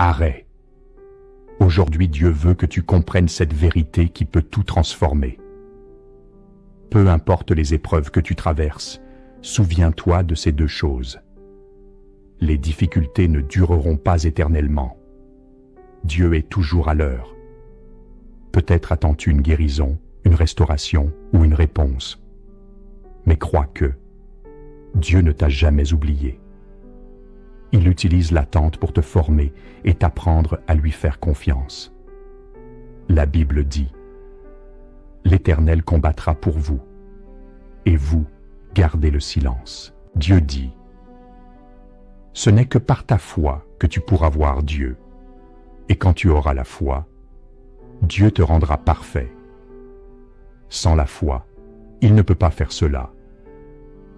Arrête. Aujourd'hui, Dieu veut que tu comprennes cette vérité qui peut tout transformer. Peu importe les épreuves que tu traverses, souviens-toi de ces deux choses. Les difficultés ne dureront pas éternellement. Dieu est toujours à l'heure. Peut-être attends-tu une guérison, une restauration ou une réponse. Mais crois que Dieu ne t'a jamais oublié. Il utilise l'attente pour te former et t'apprendre à lui faire confiance. La Bible dit « L'Éternel combattra pour vous, et vous, gardez le silence. » Dieu dit « Ce n'est que par ta foi que tu pourras voir Dieu, et quand tu auras la foi, Dieu te rendra parfait. Sans la foi, il ne peut pas faire cela.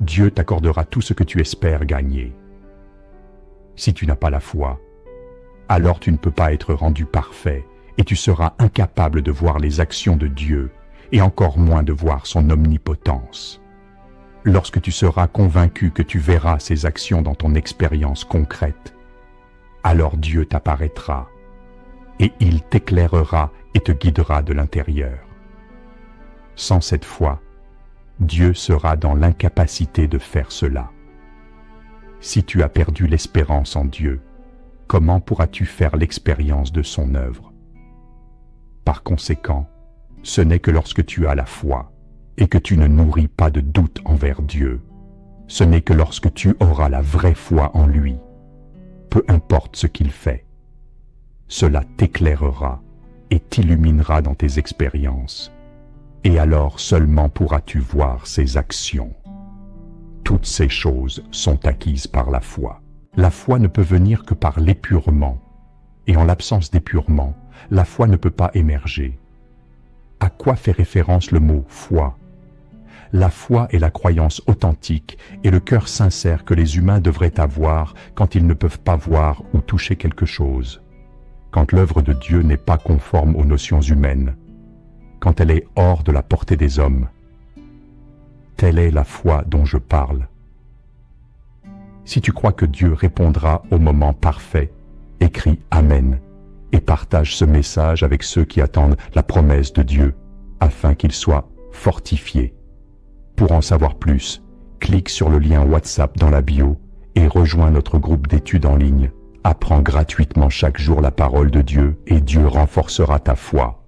Dieu t'accordera tout ce que tu espères gagner. Si tu n'as pas la foi, alors tu ne peux pas être rendu parfait et tu seras incapable de voir les actions de Dieu et encore moins de voir son omnipotence. Lorsque tu seras convaincu que tu verras ses actions dans ton expérience concrète, alors Dieu t'apparaîtra et il t'éclairera et te guidera de l'intérieur. Sans cette foi, Dieu sera dans l'incapacité de faire cela. Si tu as perdu l'espérance en Dieu, comment pourras-tu faire l'expérience de son œuvre? Par conséquent, ce n'est que lorsque tu as la foi et que tu ne nourris pas de doute envers Dieu, ce n'est que lorsque tu auras la vraie foi en lui, peu importe ce qu'il fait, cela t'éclairera et t'illuminera dans tes expériences, et alors seulement pourras-tu voir ses actions. Toutes ces choses sont acquises par la foi. La foi ne peut venir que par l'épurement, et en l'absence d'épurement, la foi ne peut pas émerger. À quoi fait référence le mot « foi » ? La foi est la croyance authentique et le cœur sincère que les humains devraient avoir quand ils ne peuvent pas voir ou toucher quelque chose, quand l'œuvre de Dieu n'est pas conforme aux notions humaines, quand elle est hors de la portée des hommes. Telle est la foi dont je parle. Si tu crois que Dieu répondra au moment parfait, écris « Amen » et partage ce message avec ceux qui attendent la promesse de Dieu, afin qu'ils soient fortifiés. Pour en savoir plus, clique sur le lien WhatsApp dans la bio et rejoins notre groupe d'études en ligne. Apprends gratuitement chaque jour la parole de Dieu et Dieu renforcera ta foi.